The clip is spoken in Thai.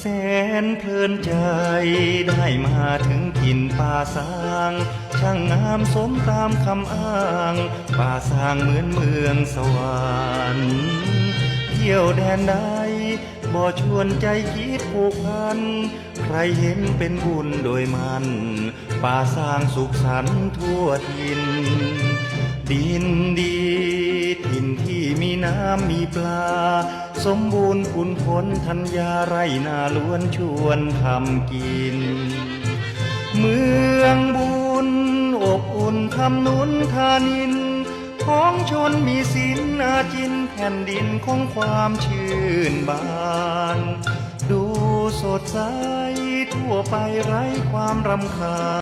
แสนเพลินใจได้มาถึงถิ่นป่าซางช่างงามสมตามคำอ้างป่าซางเหมือนเมืองสวรรค์เที่ยวแดนใดบ่ชวนใจคิดผูกพันใครเห็นเป็นบุญโดยมันป่าซางสุขสันต์ทั่วถิ่นดินดีถิ่นที่มีน้ำมีปลาสมบูรณ์ผุนผลธัญญาไรนาล้วนชวนทำกินเมืองบุญอบอุ่นทำนุนทานินของชนมีศีลอาจินแผ่นดินของความชื่นบานดูสดใสทั่วไปไร้ความรำคาญ